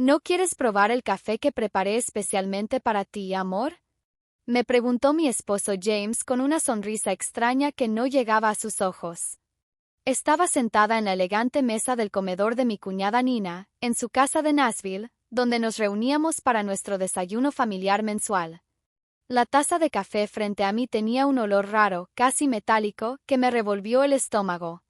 ¿No quieres probar el café que preparé especialmente para ti, amor? Me preguntó mi esposo James con una sonrisa extraña que no llegaba a sus ojos. Estaba sentada en la elegante mesa del comedor de mi cuñada Nina, en su casa de Nashville, donde nos reuníamos para nuestro desayuno familiar mensual. La taza de café frente a mí tenía un olor raro, casi metálico, que me revolvió el estómago.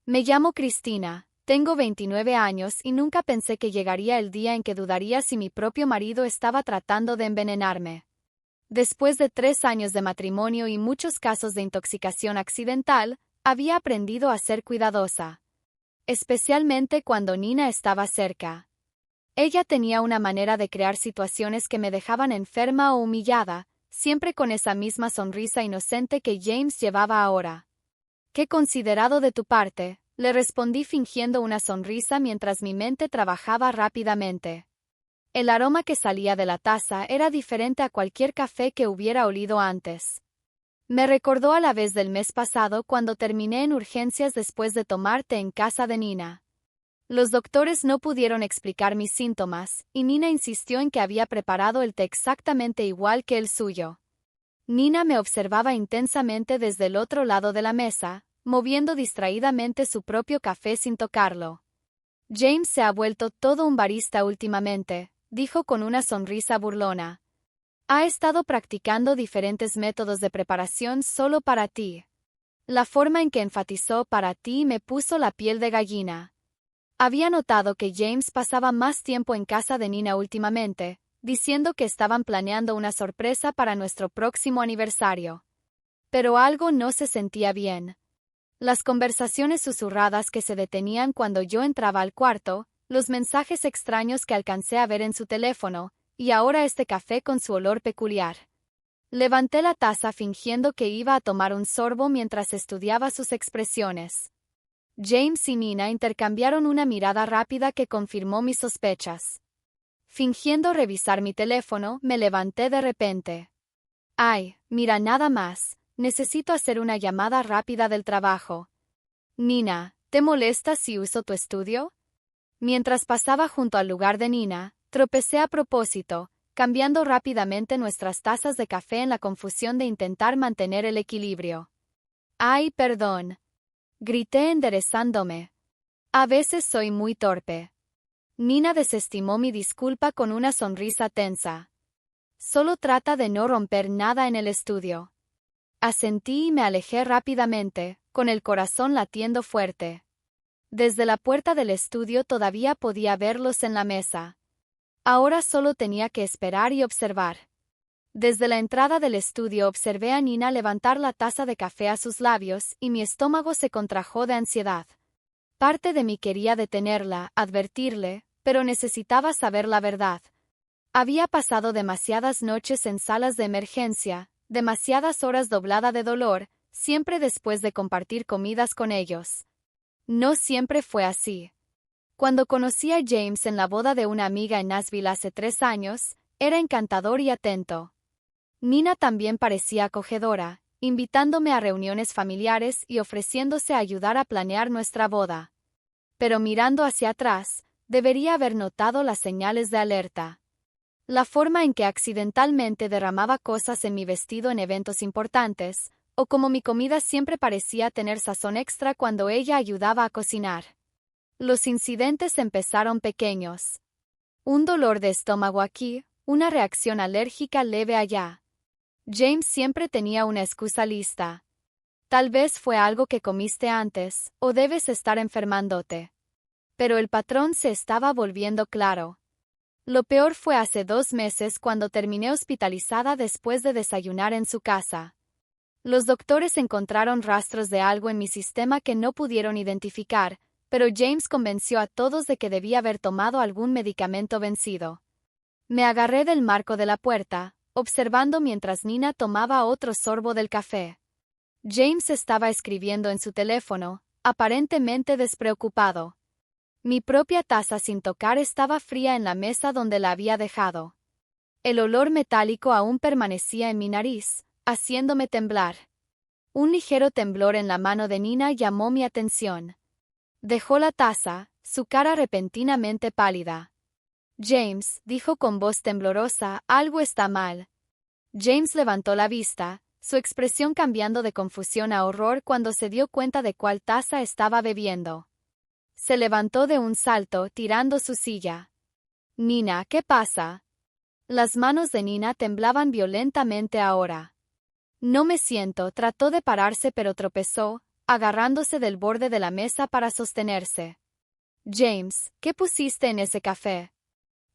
Me llamo Cristina, tengo 29 años y nunca pensé que llegaría el día en que dudaría si mi propio marido estaba tratando de envenenarme. Después de 3 años de matrimonio y muchos casos de intoxicación accidental, había aprendido a ser cuidadosa. Especialmente cuando Nina estaba cerca. Ella tenía una manera de crear situaciones que me dejaban enferma o humillada, siempre con esa misma sonrisa inocente que James llevaba ahora. «Qué considerado de tu parte», le respondí fingiendo una sonrisa mientras mi mente trabajaba rápidamente. El aroma que salía de la taza era diferente a cualquier café que hubiera olido antes. Me recordó a la vez del mes pasado cuando terminé en urgencias después de tomar té en casa de Nina. Los doctores no pudieron explicar mis síntomas, y Nina insistió en que había preparado el té exactamente igual que el suyo. Nina me observaba intensamente desde el otro lado de la mesa, moviendo distraídamente su propio café sin tocarlo. James se ha vuelto todo un barista últimamente, dijo con una sonrisa burlona. Ha estado practicando diferentes métodos de preparación solo para ti. La forma en que enfatizó para ti me puso la piel de gallina. Había notado que James pasaba más tiempo en casa de Nina últimamente, diciendo que estaban planeando una sorpresa para nuestro próximo aniversario. Pero algo no se sentía bien. Las conversaciones susurradas que se detenían cuando yo entraba al cuarto, los mensajes extraños que alcancé a ver en su teléfono, y ahora este café con su olor peculiar. Levanté la taza fingiendo que iba a tomar un sorbo mientras estudiaba sus expresiones. James y Nina intercambiaron una mirada rápida que confirmó mis sospechas. Fingiendo revisar mi teléfono, me levanté de repente. Ay, mira nada más, necesito hacer una llamada rápida del trabajo. Nina, ¿te molesta si uso tu estudio? Mientras pasaba junto al lugar de Nina, tropecé a propósito, cambiando rápidamente nuestras tazas de café en la confusión de intentar mantener el equilibrio. Ay, perdón. Grité enderezándome. A veces soy muy torpe. Nina desestimó mi disculpa con una sonrisa tensa. Solo trata de no romper nada en el estudio. Asentí y me alejé rápidamente, con el corazón latiendo fuerte. Desde la puerta del estudio todavía podía verlos en la mesa. Ahora solo tenía que esperar y observar. Desde la entrada del estudio observé a Nina levantar la taza de café a sus labios y mi estómago se contrajo de ansiedad. Parte de mí quería detenerla, advertirle, pero necesitaba saber la verdad. Había pasado demasiadas noches en salas de emergencia, demasiadas horas doblada de dolor, siempre después de compartir comidas con ellos. No siempre fue así. Cuando conocí a James en la boda de una amiga en Nashville hace 3 años, era encantador y atento. Nina también parecía acogedora, invitándome a reuniones familiares y ofreciéndose a ayudar a planear nuestra boda. Pero mirando hacia atrás, debería haber notado las señales de alerta. La forma en que accidentalmente derramaba cosas en mi vestido en eventos importantes, o como mi comida siempre parecía tener sazón extra cuando ella ayudaba a cocinar. Los incidentes empezaron pequeños. Un dolor de estómago aquí, una reacción alérgica leve allá. James siempre tenía una excusa lista. Tal vez fue algo que comiste antes, o debes estar enfermándote. Pero el patrón se estaba volviendo claro. Lo peor fue hace 2 meses cuando terminé hospitalizada después de desayunar en su casa. Los doctores encontraron rastros de algo en mi sistema que no pudieron identificar, pero James convenció a todos de que debía haber tomado algún medicamento vencido. Me agarré del marco de la puerta, observando mientras Nina tomaba otro sorbo del café. James estaba escribiendo en su teléfono, aparentemente despreocupado. Mi propia taza sin tocar estaba fría en la mesa donde la había dejado. El olor metálico aún permanecía en mi nariz, haciéndome temblar. Un ligero temblor en la mano de Nina llamó mi atención. Dejó la taza, su cara repentinamente pálida. James, dijo con voz temblorosa, algo está mal. James levantó la vista, su expresión cambiando de confusión a horror cuando se dio cuenta de cuál taza estaba bebiendo. Se levantó de un salto, tirando su silla. Nina, ¿qué pasa? Las manos de Nina temblaban violentamente ahora. No me siento, trató de pararse pero tropezó, agarrándose del borde de la mesa para sostenerse. James, ¿qué pusiste en ese café?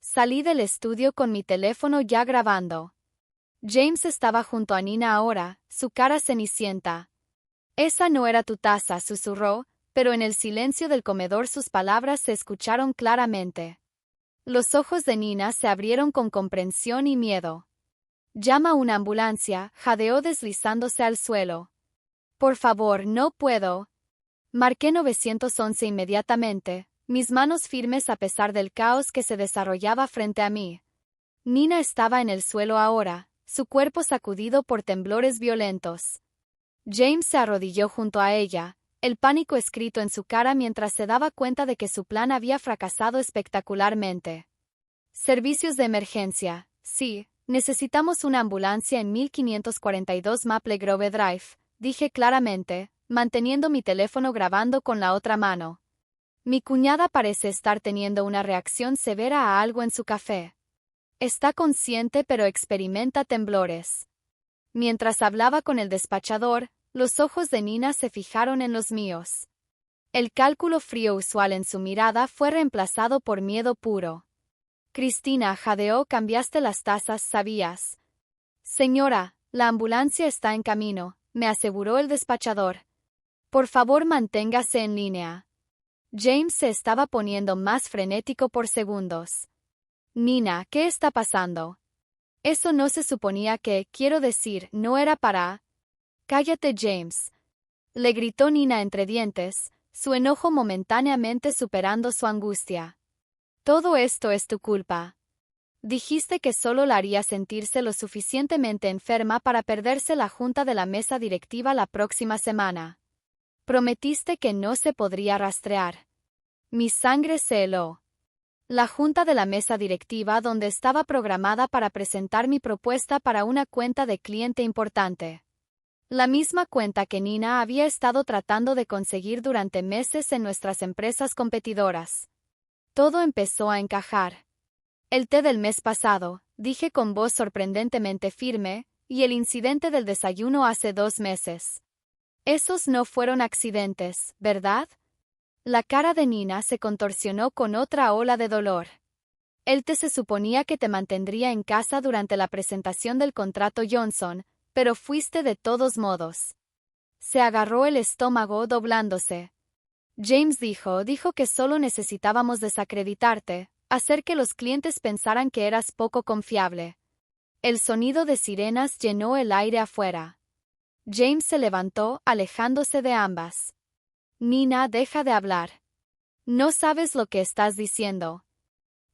Salí del estudio con mi teléfono ya grabando. James estaba junto a Nina ahora, su cara cenicienta. Esa no era tu taza, susurró, pero en el silencio del comedor sus palabras se escucharon claramente. Los ojos de Nina se abrieron con comprensión y miedo. Llama a una ambulancia, jadeó deslizándose al suelo. Por favor, no puedo. Marqué 911 inmediatamente, mis manos firmes a pesar del caos que se desarrollaba frente a mí. Nina estaba en el suelo ahora, su cuerpo sacudido por temblores violentos. James se arrodilló junto a ella, el pánico escrito en su cara mientras se daba cuenta de que su plan había fracasado espectacularmente. Servicios de emergencia, sí, necesitamos una ambulancia en 1542 Maple Grove Drive, dije claramente, manteniendo mi teléfono grabando con la otra mano. Mi cuñada parece estar teniendo una reacción severa a algo en su café. Está consciente pero experimenta temblores. Mientras hablaba con el despachador, los ojos de Nina se fijaron en los míos. El cálculo frío usual en su mirada fue reemplazado por miedo puro. Cristina, jadeó, cambiaste las tazas, ¿sabías? Señora, la ambulancia está en camino, me aseguró el despachador. Por favor, manténgase en línea. James se estaba poniendo más frenético por segundos. Nina, ¿qué está pasando? Eso no se suponía que, quiero decir, no era para... Cállate, James. Le gritó Nina entre dientes, su enojo momentáneamente superando su angustia. Todo esto es tu culpa. Dijiste que solo la haría sentirse lo suficientemente enferma para perderse la junta de la mesa directiva la próxima semana. Prometiste que no se podría rastrear. Mi sangre se heló. La junta de la mesa directiva donde estaba programada para presentar mi propuesta para una cuenta de cliente importante. La misma cuenta que Nina había estado tratando de conseguir durante meses en nuestras empresas competidoras. Todo empezó a encajar. El té del mes pasado, dije con voz sorprendentemente firme, y el incidente del desayuno hace 2 meses. Esos no fueron accidentes, ¿verdad? La cara de Nina se contorsionó con otra ola de dolor. El té se suponía que te mantendría en casa durante la presentación del contrato Johnson, pero fuiste de todos modos. Se agarró el estómago doblándose. James dijo que solo necesitábamos desacreditarte, hacer que los clientes pensaran que eras poco confiable. El sonido de sirenas llenó el aire afuera. James se levantó, alejándose de ambas. Nina, deja de hablar. No sabes lo que estás diciendo.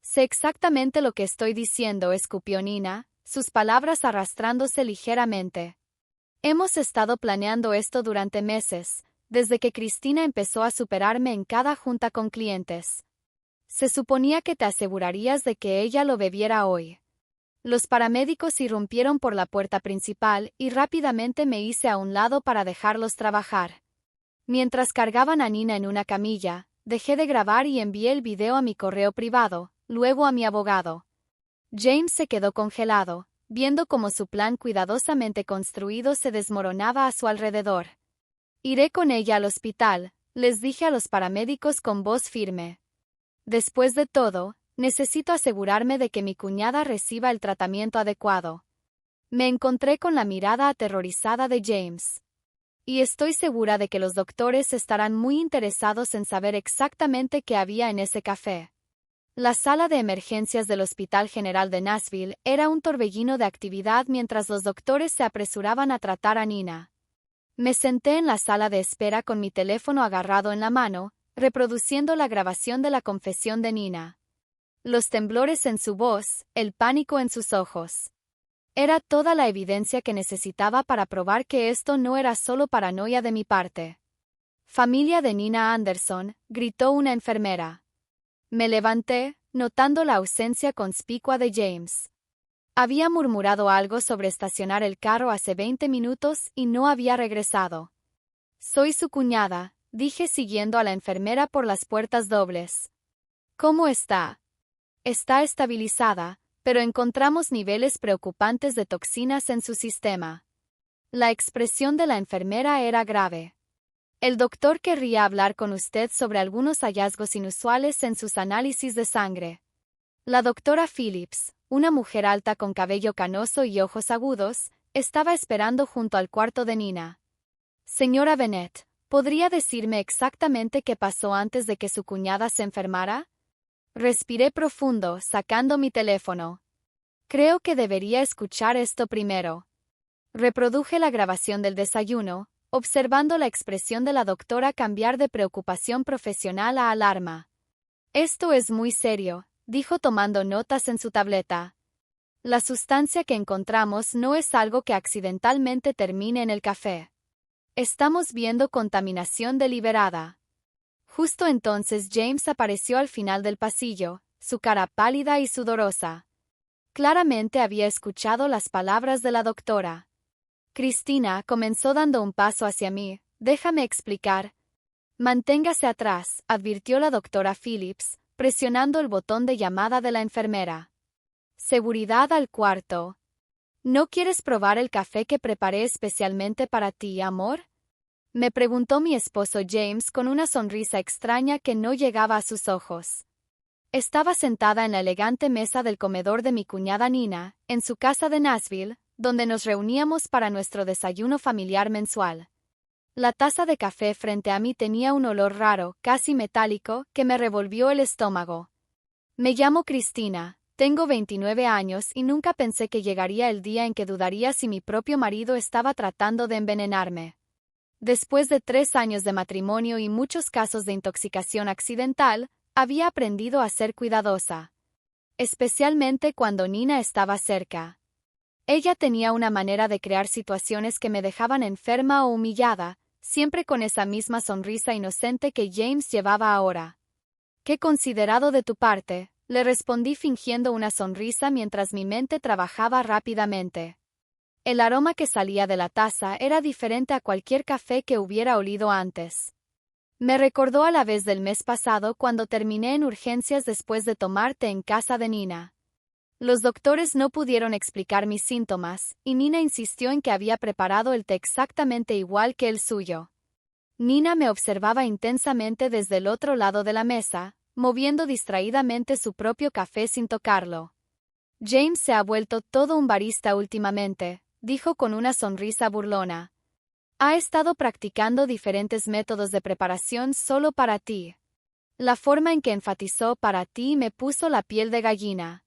Sé exactamente lo que estoy diciendo, escupió Nina, sus palabras arrastrándose ligeramente. Hemos estado planeando esto durante meses, desde que Cristina empezó a superarme en cada junta con clientes. Se suponía que te asegurarías de que ella lo bebiera hoy. Los paramédicos irrumpieron por la puerta principal y rápidamente me hice a un lado para dejarlos trabajar. Mientras cargaban a Nina en una camilla, dejé de grabar y envié el video a mi correo privado, luego a mi abogado. James se quedó congelado, viendo cómo su plan cuidadosamente construido se desmoronaba a su alrededor. Iré con ella al hospital, les dije a los paramédicos con voz firme. Después de todo, necesito asegurarme de que mi cuñada reciba el tratamiento adecuado. Me encontré con la mirada aterrorizada de James. Y estoy segura de que los doctores estarán muy interesados en saber exactamente qué había en ese café. La sala de emergencias del Hospital General de Nashville era un torbellino de actividad mientras los doctores se apresuraban a tratar a Nina. Me senté en la sala de espera con mi teléfono agarrado en la mano, reproduciendo la grabación de la confesión de Nina. Los temblores en su voz, el pánico en sus ojos. Era toda la evidencia que necesitaba para probar que esto no era solo paranoia de mi parte. Familia de Nina Anderson, gritó una enfermera. Me levanté, notando la ausencia conspicua de James. Había murmurado algo sobre estacionar el carro hace 20 minutos y no había regresado. Soy su cuñada, dije siguiendo a la enfermera por las puertas dobles. ¿Cómo está? Está estabilizada, pero encontramos niveles preocupantes de toxinas en su sistema. La expresión de la enfermera era grave. El doctor querría hablar con usted sobre algunos hallazgos inusuales en sus análisis de sangre. La doctora Phillips, una mujer alta con cabello canoso y ojos agudos, estaba esperando junto al cuarto de Nina. Señora Bennett, ¿podría decirme exactamente qué pasó antes de que su cuñada se enfermara? Respiré profundo, sacando mi teléfono. Creo que debería escuchar esto primero. Reproduje la grabación del desayuno, observando la expresión de la doctora cambiar de preocupación profesional a alarma. Esto es muy serio, dijo tomando notas en su tableta. La sustancia que encontramos no es algo que accidentalmente termine en el café. Estamos viendo contaminación deliberada. Justo entonces James apareció al final del pasillo, su cara pálida y sudorosa. Claramente había escuchado las palabras de la doctora. Cristina comenzó dando un paso hacia mí. Déjame explicar. Manténgase atrás, advirtió la doctora Phillips, presionando el botón de llamada de la enfermera. Seguridad al cuarto. ¿No quieres probar el café que preparé especialmente para ti, amor? Me preguntó mi esposo James con una sonrisa extraña que no llegaba a sus ojos. Estaba sentada en la elegante mesa del comedor de mi cuñada Nina, en su casa de Nashville, donde nos reuníamos para nuestro desayuno familiar mensual. La taza de café frente a mí tenía un olor raro, casi metálico, que me revolvió el estómago. Me llamo Cristina, tengo 29 años y nunca pensé que llegaría el día en que dudaría si mi propio marido estaba tratando de envenenarme. Después de 3 años de matrimonio y muchos casos de intoxicación accidental, había aprendido a ser cuidadosa. Especialmente cuando Nina estaba cerca. Ella tenía una manera de crear situaciones que me dejaban enferma o humillada, siempre con esa misma sonrisa inocente que James llevaba ahora. «Qué considerado de tu parte», le respondí fingiendo una sonrisa mientras mi mente trabajaba rápidamente. El aroma que salía de la taza era diferente a cualquier café que hubiera olido antes. Me recordó a la vez del mes pasado cuando terminé en urgencias después de tomar té en casa de Nina. Los doctores no pudieron explicar mis síntomas, y Nina insistió en que había preparado el té exactamente igual que el suyo. Nina me observaba intensamente desde el otro lado de la mesa, moviendo distraídamente su propio café sin tocarlo. James se ha vuelto todo un barista últimamente, dijo con una sonrisa burlona. Ha estado practicando diferentes métodos de preparación solo para ti. La forma en que enfatizó para ti me puso la piel de gallina.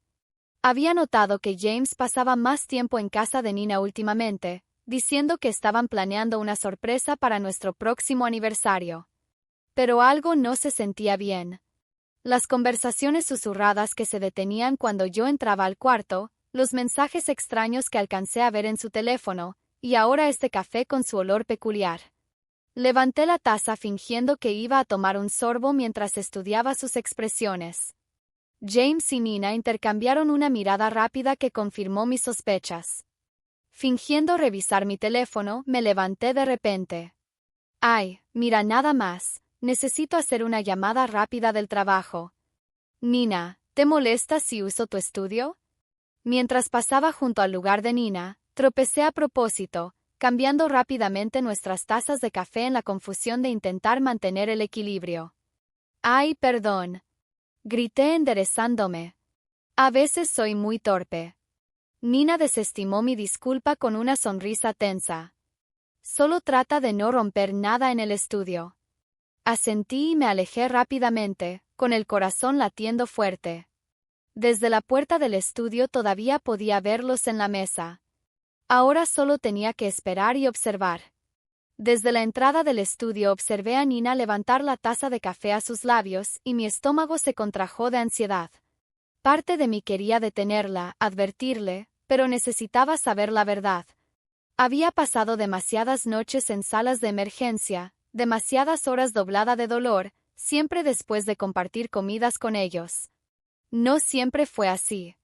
Había notado que James pasaba más tiempo en casa de Nina últimamente, diciendo que estaban planeando una sorpresa para nuestro próximo aniversario. Pero algo no se sentía bien. Las conversaciones susurradas que se detenían cuando yo entraba al cuarto, los mensajes extraños que alcancé a ver en su teléfono, y ahora este café con su olor peculiar. Levanté la taza fingiendo que iba a tomar un sorbo mientras estudiaba sus expresiones. James y Nina intercambiaron una mirada rápida que confirmó mis sospechas. Fingiendo revisar mi teléfono, me levanté de repente. Ay, mira nada más, necesito hacer una llamada rápida del trabajo. Nina, ¿te molesta si uso tu estudio? Mientras pasaba junto al lugar de Nina, tropecé a propósito, cambiando rápidamente nuestras tazas de café en la confusión de intentar mantener el equilibrio. Ay, perdón. Grité enderezándome. A veces soy muy torpe. Nina desestimó mi disculpa con una sonrisa tensa. Solo trata de no romper nada en el estudio. Asentí y me alejé rápidamente, con el corazón latiendo fuerte. Desde la puerta del estudio todavía podía verlos en la mesa. Ahora solo tenía que esperar y observar. Desde la entrada del estudio observé a Nina levantar la taza de café a sus labios y mi estómago se contrajo de ansiedad. Parte de mí quería detenerla, advertirle, pero necesitaba saber la verdad. Había pasado demasiadas noches en salas de emergencia, demasiadas horas doblada de dolor, siempre después de compartir comidas con ellos. No siempre fue así.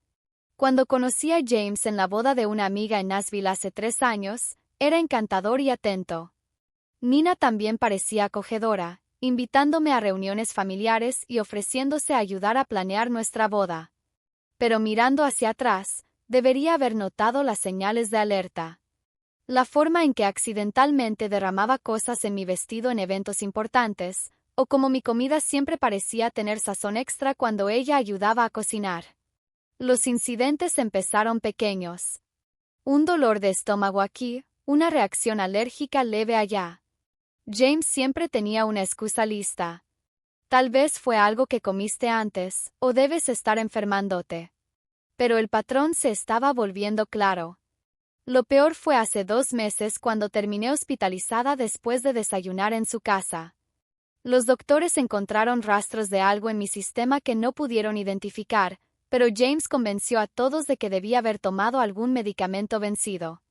Cuando conocí a James en la boda de una amiga en Nashville hace 3 años, era encantador y atento. Nina también parecía acogedora, invitándome a reuniones familiares y ofreciéndose a ayudar a planear nuestra boda. Pero mirando hacia atrás, debería haber notado las señales de alerta. La forma en que accidentalmente derramaba cosas en mi vestido en eventos importantes, o como mi comida siempre parecía tener sazón extra cuando ella ayudaba a cocinar. Los incidentes empezaron pequeños. Un dolor de estómago aquí, una reacción alérgica leve allá. James siempre tenía una excusa lista. Tal vez fue algo que comiste antes, o debes estar enfermándote. Pero el patrón se estaba volviendo claro. Lo peor fue hace 2 meses cuando terminé hospitalizada después de desayunar en su casa. Los doctores encontraron rastros de algo en mi sistema que no pudieron identificar, pero James convenció a todos de que debía haber tomado algún medicamento vencido.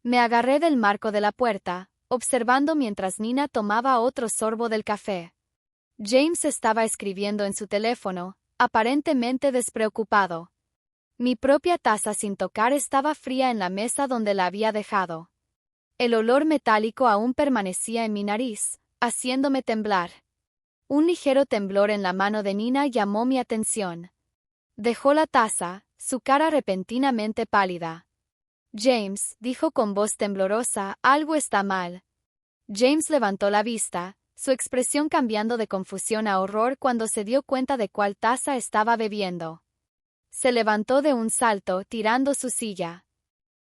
Me agarré del marco de la puerta, observando mientras Nina tomaba otro sorbo del café. James estaba escribiendo en su teléfono, aparentemente despreocupado. Mi propia taza sin tocar estaba fría en la mesa donde la había dejado. El olor metálico aún permanecía en mi nariz, haciéndome temblar. Un ligero temblor en la mano de Nina llamó mi atención. Dejó la taza, su cara repentinamente pálida. James, dijo con voz temblorosa, algo está mal. James levantó la vista, su expresión cambiando de confusión a horror cuando se dio cuenta de cuál taza estaba bebiendo. Se levantó de un salto, tirando su silla.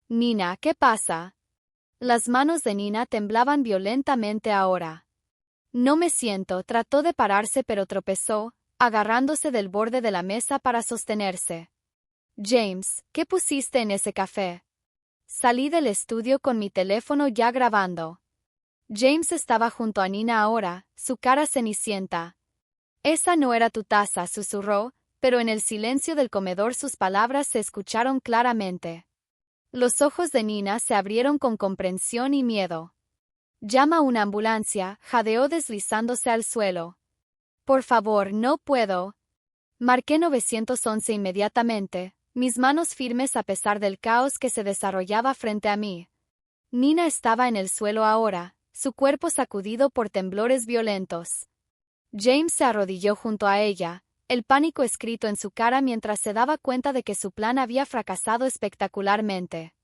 Nina, ¿qué pasa? Las manos de Nina temblaban violentamente ahora. No me siento, trató de pararse pero tropezó, agarrándose del borde de la mesa para sostenerse. James, ¿qué pusiste en ese café? Salí del estudio con mi teléfono ya grabando. James estaba junto a Nina ahora, su cara cenicienta. Esa no era tu taza, susurró, pero en el silencio del comedor sus palabras se escucharon claramente. Los ojos de Nina se abrieron con comprensión y miedo. Llama a una ambulancia, jadeó deslizándose al suelo. Por favor, no puedo. Marqué 911 inmediatamente, mis manos firmes a pesar del caos que se desarrollaba frente a mí. Nina estaba en el suelo ahora, su cuerpo sacudido por temblores violentos. James se arrodilló junto a ella, el pánico escrito en su cara mientras se daba cuenta de que su plan había fracasado espectacularmente.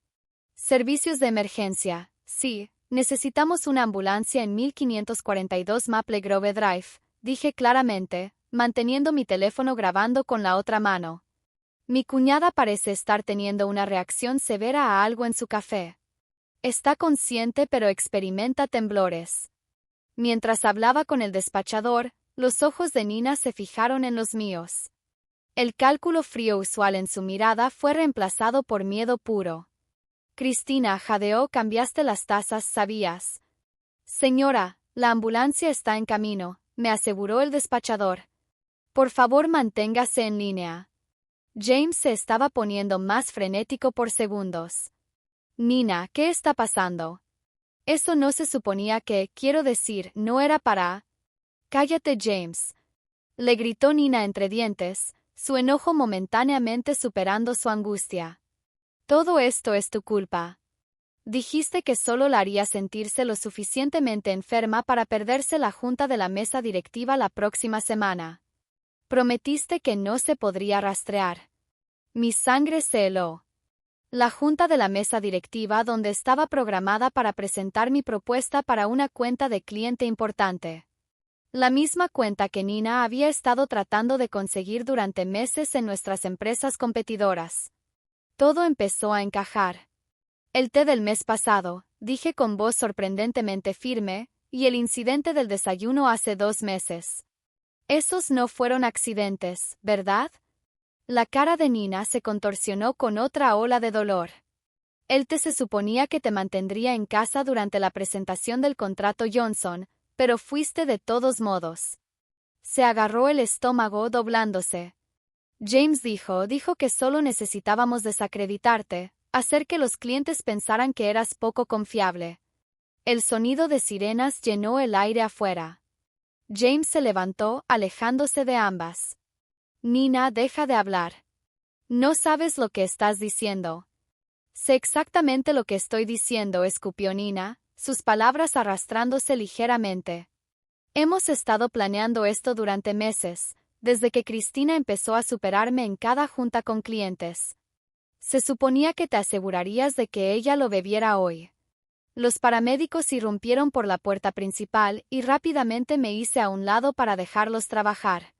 Servicios de emergencia, sí, necesitamos una ambulancia en 1542 Maple Grove Drive, dije claramente, manteniendo mi teléfono grabando con la otra mano. Mi cuñada parece estar teniendo una reacción severa a algo en su café. Está consciente pero experimenta temblores. Mientras hablaba con el despachador, los ojos de Nina se fijaron en los míos. El cálculo frío usual en su mirada fue reemplazado por miedo puro. Cristina, jadeó, cambiaste las tazas, ¿sabías? Señora, la ambulancia está en camino, me aseguró el despachador. Por favor, manténgase en línea. James se estaba poniendo más frenético por segundos. Nina, ¿qué está pasando? Eso no se suponía que, quiero decir, no era para... Cállate, James. Le gritó Nina entre dientes, su enojo momentáneamente superando su angustia. Todo esto es tu culpa. Dijiste que solo la haría sentirse lo suficientemente enferma para perderse la junta de la mesa directiva la próxima semana. Prometiste que no se podría rastrear. Mi sangre se heló. La junta de la mesa directiva donde estaba programada para presentar mi propuesta para una cuenta de cliente importante. La misma cuenta que Nina había estado tratando de conseguir durante meses en nuestras empresas competidoras. Todo empezó a encajar. El té del mes pasado, dije con voz sorprendentemente firme, y el incidente del desayuno hace 2 meses. Esos no fueron accidentes, ¿verdad? La cara de Nina se contorsionó con otra ola de dolor. El té se suponía que te mantendría en casa durante la presentación del contrato Johnson, pero fuiste de todos modos. Se agarró el estómago doblándose. James dijo que solo necesitábamos desacreditarte, hacer que los clientes pensaran que eras poco confiable. El sonido de sirenas llenó el aire afuera. James se levantó, alejándose de ambas. Nina, deja de hablar. No sabes lo que estás diciendo. Sé exactamente lo que estoy diciendo, escupió Nina, sus palabras arrastrándose ligeramente. Hemos estado planeando esto durante meses, desde que Cristina empezó a superarme en cada junta con clientes. Se suponía que te asegurarías de que ella lo bebiera hoy. Los paramédicos irrumpieron por la puerta principal y rápidamente me hice a un lado para dejarlos trabajar.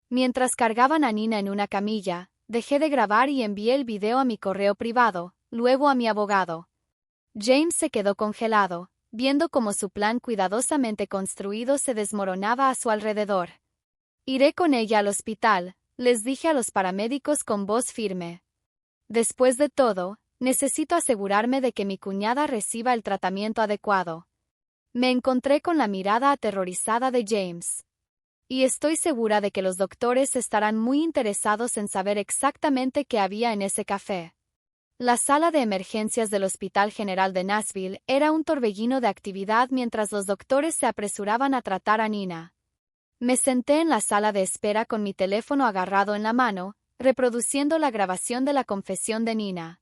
Mientras cargaban a Nina en una camilla, dejé de grabar y envié el video a mi correo privado, luego a mi abogado. James se quedó congelado, viendo cómo su plan cuidadosamente construido se desmoronaba a su alrededor. Iré con ella al hospital, les dije a los paramédicos con voz firme. Después de todo, necesito asegurarme de que mi cuñada reciba el tratamiento adecuado. Me encontré con la mirada aterrorizada de James. Y estoy segura de que los doctores estarán muy interesados en saber exactamente qué había en ese café. La sala de emergencias del Hospital General de Nashville era un torbellino de actividad mientras los doctores se apresuraban a tratar a Nina. Me senté en la sala de espera con mi teléfono agarrado en la mano, reproduciendo la grabación de la confesión de Nina.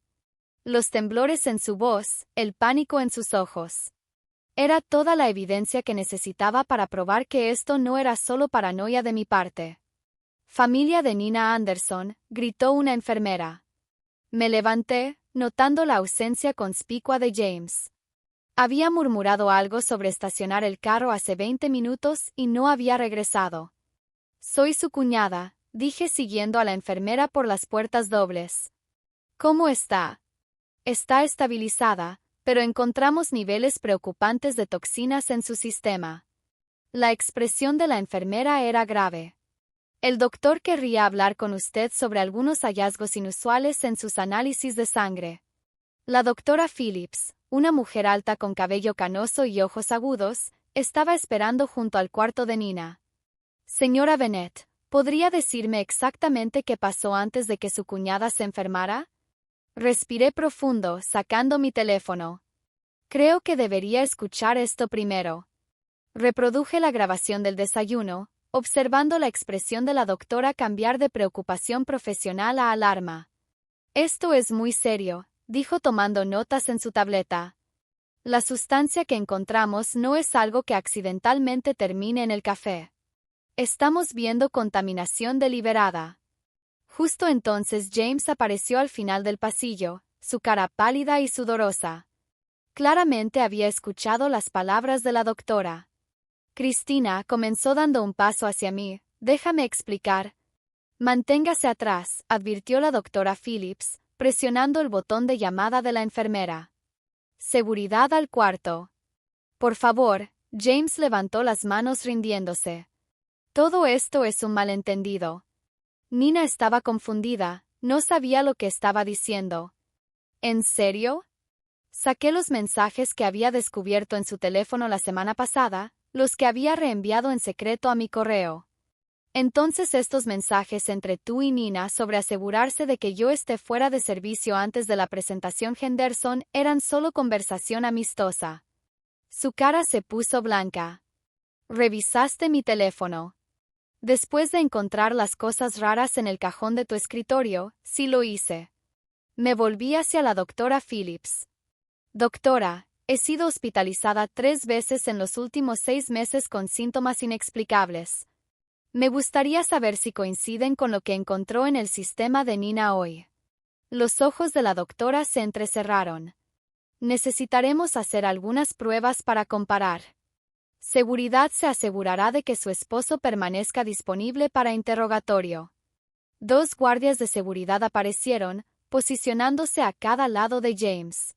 Los temblores en su voz, el pánico en sus ojos. Era toda la evidencia que necesitaba para probar que esto no era solo paranoia de mi parte. «Familia de Nina Anderson», gritó una enfermera. Me levanté, notando la ausencia conspicua de James. Había murmurado algo sobre estacionar el carro hace 20 minutos y no había regresado. «Soy su cuñada», dije siguiendo a la enfermera por las puertas dobles. «¿Cómo está?» «Está estabilizada, pero encontramos niveles preocupantes de toxinas en su sistema». La expresión de la enfermera era grave. «El doctor querría hablar con usted sobre algunos hallazgos inusuales en sus análisis de sangre». La doctora Phillips, una mujer alta con cabello canoso y ojos agudos, estaba esperando junto al cuarto de Nina. «Señora Bennett, ¿podría decirme exactamente qué pasó antes de que su cuñada se enfermara?» Respiré profundo, sacando mi teléfono. Creo que debería escuchar esto primero. Reproduje la grabación del desayuno, observando la expresión de la doctora cambiar de preocupación profesional a alarma. «Esto es muy serio», dijo tomando notas en su tableta. «La sustancia que encontramos no es algo que accidentalmente termine en el café. Estamos viendo contaminación deliberada». Justo entonces James apareció al final del pasillo, su cara pálida y sudorosa. Claramente había escuchado las palabras de la doctora. «Cristina», comenzó dando un paso hacia mí. «Déjame explicar». «Manténgase atrás», advirtió la doctora Phillips, presionando el botón de llamada de la enfermera. «Seguridad al cuarto». «Por favor», James levantó las manos rindiéndose. «Todo esto es un malentendido». Nina estaba confundida, no sabía lo que estaba diciendo. «¿En serio?» Saqué los mensajes que había descubierto en su teléfono la semana pasada, los que había reenviado en secreto a mi correo. Entonces estos mensajes entre tú y Nina sobre asegurarse de que yo esté fuera de servicio antes de la presentación Henderson eran solo conversación amistosa. Su cara se puso blanca. «¿Revisaste mi teléfono?» «Después de encontrar las cosas raras en el cajón de tu escritorio, sí lo hice». Me volví hacia la doctora Phillips. «Doctora, he sido hospitalizada 3 veces en los últimos 6 meses con síntomas inexplicables. Me gustaría saber si coinciden con lo que encontró en el sistema de Nina hoy». Los ojos de la doctora se entrecerraron. «Necesitaremos hacer algunas pruebas para comparar. Seguridad se asegurará de que su esposo permanezca disponible para interrogatorio». 2 guardias de seguridad aparecieron, posicionándose a cada lado de James.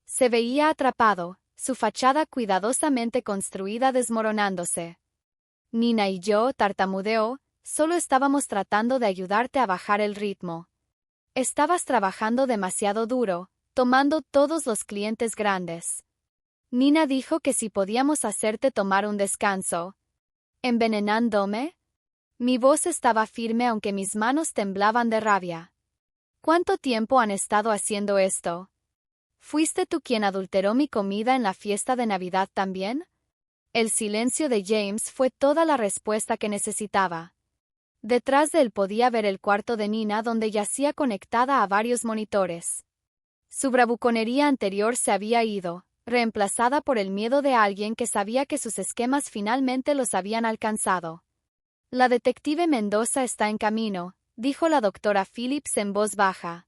Se veía atrapado, su fachada cuidadosamente construida desmoronándose. «Nina y yo», tartamudeó, «solo estábamos tratando de ayudarte a bajar el ritmo. Estabas trabajando demasiado duro, tomando todos los clientes grandes. Nina dijo que si podíamos hacerte tomar un descanso». «¿Envenenándome?» Mi voz estaba firme aunque mis manos temblaban de rabia. «¿Cuánto tiempo han estado haciendo esto? ¿Fuiste tú quien adulteró mi comida en la fiesta de Navidad también?» El silencio de James fue toda la respuesta que necesitaba. Detrás de él podía ver el cuarto de Nina donde yacía conectada a varios monitores. Su bravuconería anterior se había ido, reemplazada por el miedo de alguien que sabía que sus esquemas finalmente los habían alcanzado. La detective Mendoza está en camino, dijo la doctora Phillips en voz baja.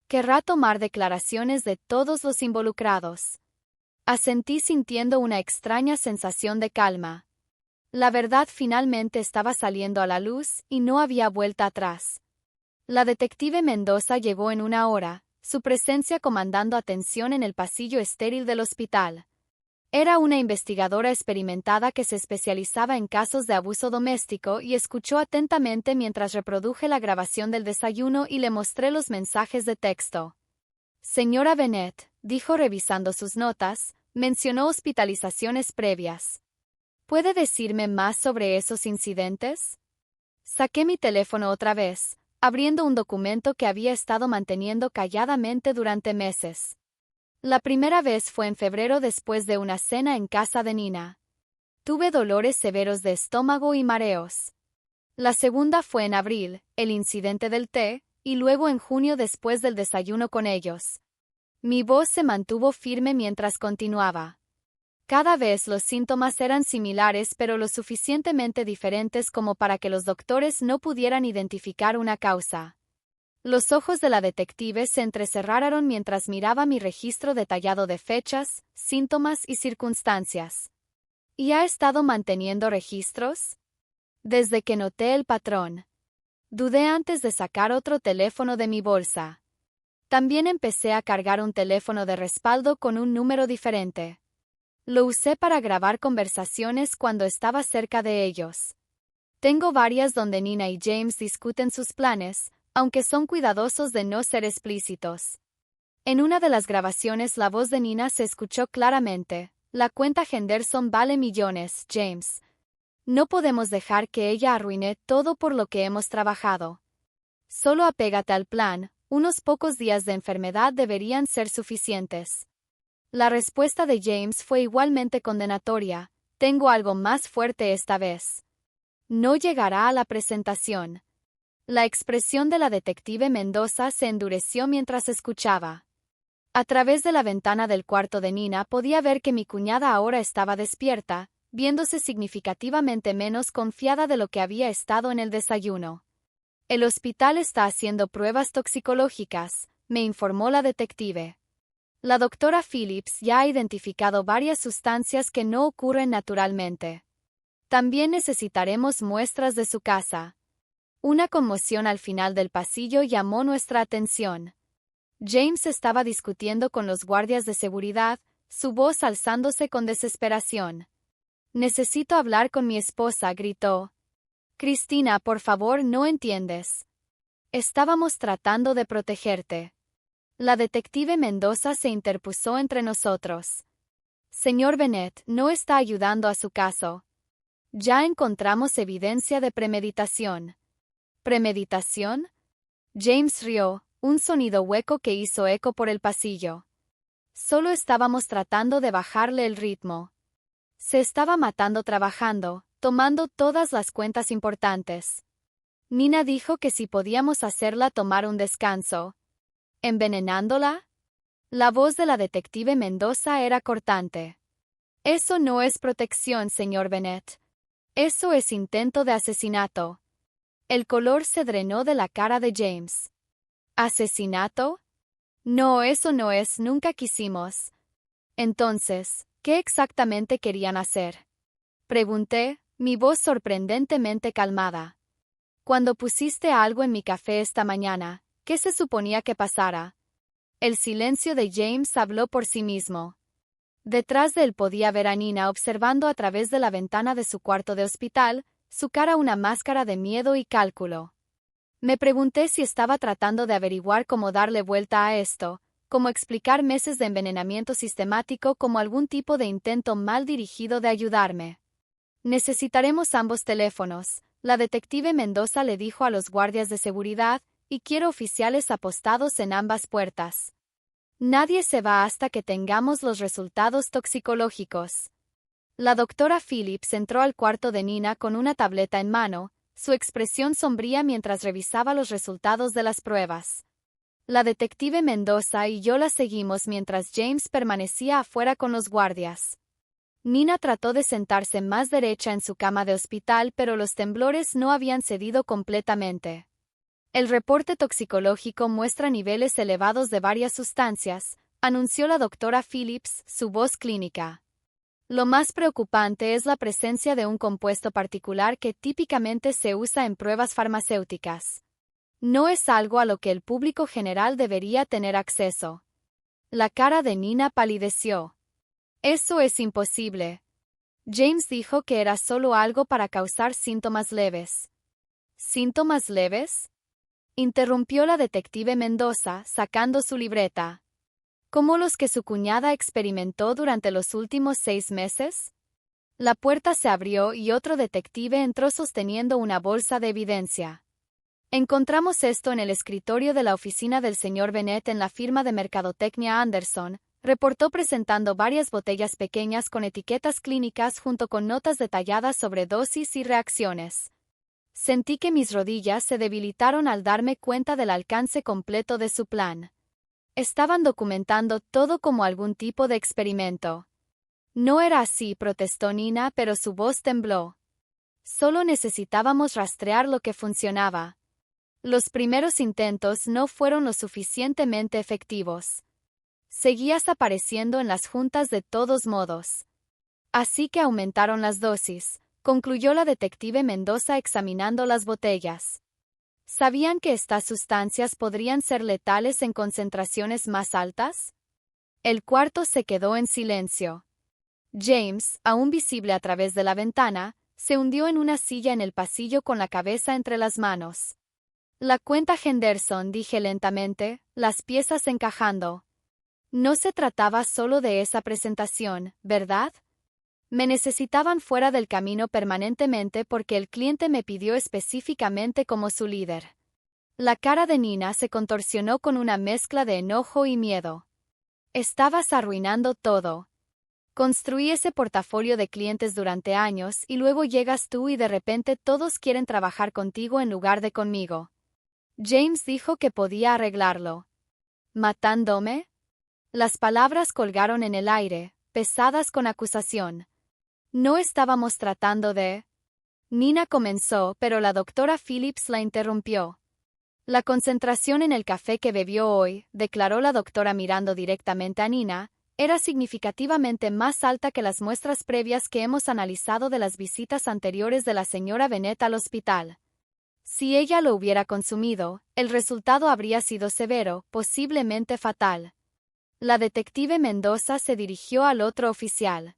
Querrá tomar declaraciones de todos los involucrados. Asentí sintiendo una extraña sensación de calma. La verdad finalmente estaba saliendo a la luz y no había vuelta atrás. La detective Mendoza llegó en una hora, su presencia comandando atención en el pasillo estéril del hospital. Era una investigadora experimentada que se especializaba en casos de abuso doméstico y escuchó atentamente mientras reproduje la grabación del desayuno y le mostré los mensajes de texto. Señora Bennett, dijo revisando sus notas, mencionó hospitalizaciones previas. ¿Puede decirme más sobre esos incidentes? Saqué mi teléfono otra vez, abriendo un documento que había estado manteniendo calladamente durante meses. La primera vez fue en febrero después de una cena en casa de Nina. Tuve dolores severos de estómago y mareos. La segunda fue en abril, el incidente del té, y luego en junio después del desayuno con ellos. Mi voz se mantuvo firme mientras continuaba. Cada vez los síntomas eran similares pero lo suficientemente diferentes como para que los doctores no pudieran identificar una causa. Los ojos de la detective se entrecerraron mientras miraba mi registro detallado de fechas, síntomas y circunstancias. ¿Y ha estado manteniendo registros? Desde que noté el patrón. Dudé antes de sacar otro teléfono de mi bolsa. También empecé a cargar un teléfono de respaldo con un número diferente. Lo usé para grabar conversaciones cuando estaba cerca de ellos. Tengo varias donde Nina y James discuten sus planes, aunque son cuidadosos de no ser explícitos. En una de las grabaciones la voz de Nina se escuchó claramente. La cuenta Henderson vale millones, James. No podemos dejar que ella arruine todo por lo que hemos trabajado. Solo apégate al plan, unos pocos días de enfermedad deberían ser suficientes. La respuesta de James fue igualmente condenatoria. Tengo algo más fuerte esta vez. No llegará a la presentación. La expresión de la detective Mendoza se endureció mientras escuchaba. A través de la ventana del cuarto de Nina podía ver que mi cuñada ahora estaba despierta, viéndose significativamente menos confiada de lo que había estado en el desayuno. El hospital está haciendo pruebas toxicológicas, me informó la detective. La doctora Phillips ya ha identificado varias sustancias que no ocurren naturalmente. También necesitaremos muestras de su casa. Una conmoción al final del pasillo llamó nuestra atención. James estaba discutiendo con los guardias de seguridad, su voz alzándose con desesperación. «Necesito hablar con mi esposa», gritó. «Cristina, por favor, no entiendes. Estábamos tratando de protegerte». La detective Mendoza se interpuso entre nosotros. «Señor Bennett, no está ayudando a su caso. Ya encontramos evidencia de premeditación». ¿Premeditación? James rió, un sonido hueco que hizo eco por el pasillo. Solo estábamos tratando de bajarle el ritmo. Se estaba matando trabajando, tomando todas las cuentas importantes. Nina dijo que si podíamos hacerla tomar un descanso. ¿Envenenándola? La voz de la detective Mendoza era cortante. Eso no es protección, señor Bennett. Eso es intento de asesinato. El color se drenó de la cara de James. ¿Asesinato? No, eso no es, nunca quisimos. Entonces, ¿qué exactamente querían hacer? Pregunté, mi voz sorprendentemente calmada. Cuando pusiste algo en mi café esta mañana, ¿qué se suponía que pasara? El silencio de James habló por sí mismo. Detrás de él podía ver a Nina observando a través de la ventana de su cuarto de hospital, su cara una máscara de miedo y cálculo. Me pregunté si estaba tratando de averiguar cómo darle vuelta a esto, cómo explicar meses de envenenamiento sistemático como algún tipo de intento mal dirigido de ayudarme. Necesitaremos ambos teléfonos, la detective Mendoza le dijo a los guardias de seguridad, y quiero oficiales apostados en ambas puertas. Nadie se va hasta que tengamos los resultados toxicológicos. La doctora Phillips entró al cuarto de Nina con una tableta en mano, su expresión sombría mientras revisaba los resultados de las pruebas. La detective Mendoza y yo la seguimos mientras James permanecía afuera con los guardias. Nina trató de sentarse más derecha en su cama de hospital, pero los temblores no habían cedido completamente. El reporte toxicológico muestra niveles elevados de varias sustancias, anunció la doctora Phillips, su voz clínica. Lo más preocupante es la presencia de un compuesto particular que típicamente se usa en pruebas farmacéuticas. No es algo a lo que el público general debería tener acceso. La cara de Nina palideció. Eso es imposible. James dijo que era solo algo para causar síntomas leves. ¿Síntomas leves?, interrumpió la detective Mendoza, sacando su libreta. ¿Como los que su cuñada experimentó durante los últimos 6 meses? La puerta se abrió y otro detective entró sosteniendo una bolsa de evidencia. Encontramos esto en el escritorio de la oficina del señor Bennett en la firma de mercadotecnia Anderson, reportó presentando varias botellas pequeñas con etiquetas clínicas junto con notas detalladas sobre dosis y reacciones. Sentí que mis rodillas se debilitaron al darme cuenta del alcance completo de su plan. Estaban documentando todo como algún tipo de experimento. No era así, protestó Nina, pero su voz tembló. Solo necesitábamos rastrear lo que funcionaba. Los primeros intentos no fueron lo suficientemente efectivos. Seguías apareciendo en las juntas de todos modos. Así que aumentaron las dosis, concluyó la detective Mendoza examinando las botellas. ¿Sabían que estas sustancias podrían ser letales en concentraciones más altas? El cuarto se quedó en silencio. James, aún visible a través de la ventana, se hundió en una silla en el pasillo con la cabeza entre las manos. La cuenta Henderson, dije lentamente, las piezas encajando. No se trataba solo de esa presentación, ¿verdad? Me necesitaban fuera del camino permanentemente porque el cliente me pidió específicamente como su líder. La cara de Nina se contorsionó con una mezcla de enojo y miedo. Estabas arruinando todo. Construí ese portafolio de clientes durante años y luego llegas tú y de repente todos quieren trabajar contigo en lugar de conmigo. James dijo que podía arreglarlo. ¿Matándome? Las palabras colgaron en el aire, pesadas con acusación. No estábamos tratando de... Nina comenzó, pero la doctora Phillips la interrumpió. La concentración en el café que bebió hoy, declaró la doctora mirando directamente a Nina, era significativamente más alta que las muestras previas que hemos analizado de las visitas anteriores de la señora Bennett al hospital. Si ella lo hubiera consumido, el resultado habría sido severo, posiblemente fatal. La detective Mendoza se dirigió al otro oficial.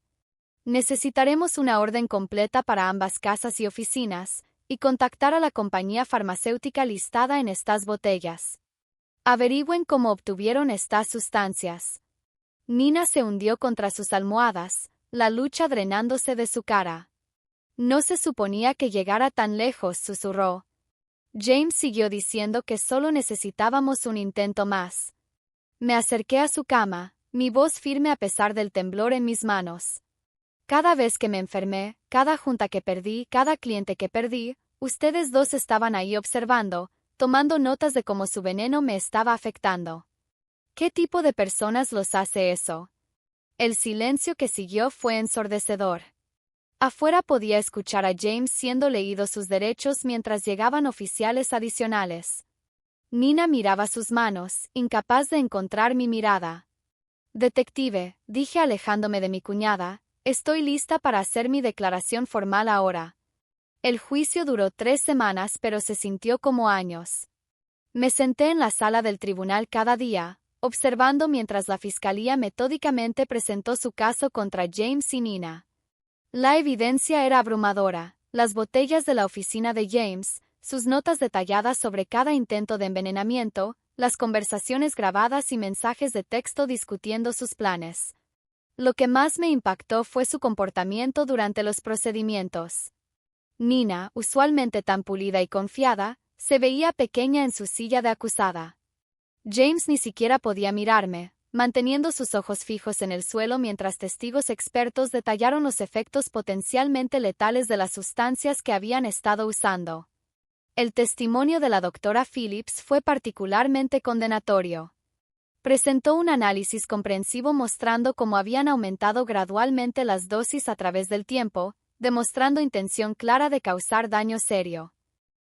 Necesitaremos una orden completa para ambas casas y oficinas, y contactar a la compañía farmacéutica listada en estas botellas. Averigüen cómo obtuvieron estas sustancias. Nina se hundió contra sus almohadas, la lucha drenándose de su cara. No se suponía que llegara tan lejos, susurró. James siguió diciendo que solo necesitábamos un intento más. Me acerqué a su cama, mi voz firme a pesar del temblor en mis manos. Cada vez que me enfermé, cada junta que perdí, cada cliente que perdí, ustedes dos estaban ahí observando, tomando notas de cómo su veneno me estaba afectando. ¿Qué tipo de personas los hace eso? El silencio que siguió fue ensordecedor. Afuera podía escuchar a James siendo leídos sus derechos mientras llegaban oficiales adicionales. Nina miraba sus manos, incapaz de encontrar mi mirada. Detective, dije alejándome de mi cuñada, estoy lista para hacer mi declaración formal ahora. El juicio duró 3 semanas, pero se sintió como años. Me senté en la sala del tribunal cada día, observando mientras la fiscalía metódicamente presentó su caso contra James y Nina. La evidencia era abrumadora, las botellas de la oficina de James, sus notas detalladas sobre cada intento de envenenamiento, las conversaciones grabadas y mensajes de texto discutiendo sus planes. Lo que más me impactó fue su comportamiento durante los procedimientos. Nina, usualmente tan pulida y confiada, se veía pequeña en su silla de acusada. James ni siquiera podía mirarme, manteniendo sus ojos fijos en el suelo mientras testigos expertos detallaron los efectos potencialmente letales de las sustancias que habían estado usando. El testimonio de la doctora Phillips fue particularmente condenatorio. Presentó un análisis comprensivo mostrando cómo habían aumentado gradualmente las dosis a través del tiempo, demostrando intención clara de causar daño serio.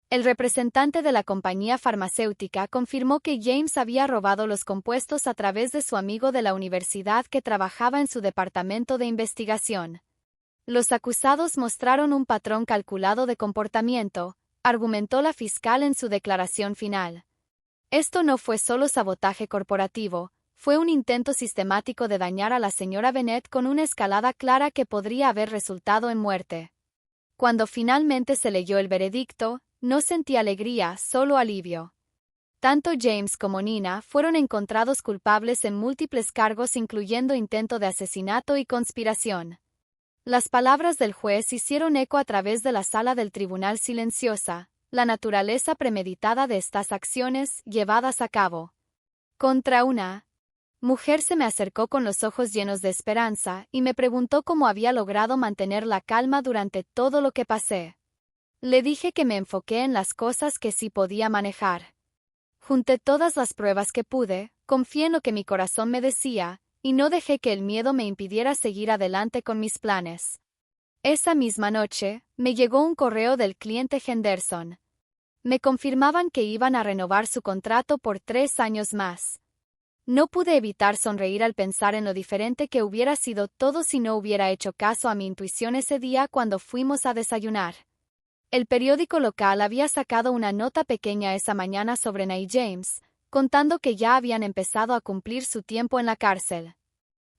El representante de la compañía farmacéutica confirmó que James había robado los compuestos a través de su amigo de la universidad que trabajaba en su departamento de investigación. Los acusados mostraron un patrón calculado de comportamiento, argumentó la fiscal en su declaración final. Esto no fue solo sabotaje corporativo, fue un intento sistemático de dañar a la señora Bennett con una escalada clara que podría haber resultado en muerte. Cuando finalmente se leyó el veredicto, no sentí alegría, solo alivio. Tanto James como Nina fueron encontrados culpables en múltiples cargos incluyendo intento de asesinato y conspiración. Las palabras del juez hicieron eco a través de la sala del tribunal silenciosa, la naturaleza premeditada de estas acciones llevadas a cabo. Contra una mujer se me acercó con los ojos llenos de esperanza y me preguntó cómo había logrado mantener la calma durante todo lo que pasé. Le dije que me enfoqué en las cosas que sí podía manejar. Junté todas las pruebas que pude, confié en lo que mi corazón me decía, y no dejé que el miedo me impidiera seguir adelante con mis planes. Esa misma noche, me llegó un correo del cliente Henderson. Me confirmaban que iban a renovar su contrato por 3 años más. No pude evitar sonreír al pensar en lo diferente que hubiera sido todo si no hubiera hecho caso a mi intuición ese día cuando fuimos a desayunar. El periódico local había sacado una nota pequeña esa mañana sobre Nye James, contando que ya habían empezado a cumplir su tiempo en la cárcel.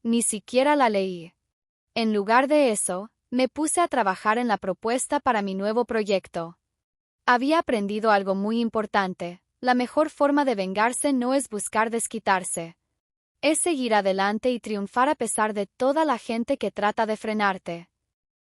Ni siquiera la leí. En lugar de eso, me puse a trabajar en la propuesta para mi nuevo proyecto. Había aprendido algo muy importante: la mejor forma de vengarse no es buscar desquitarse. Es seguir adelante y triunfar a pesar de toda la gente que trata de frenarte.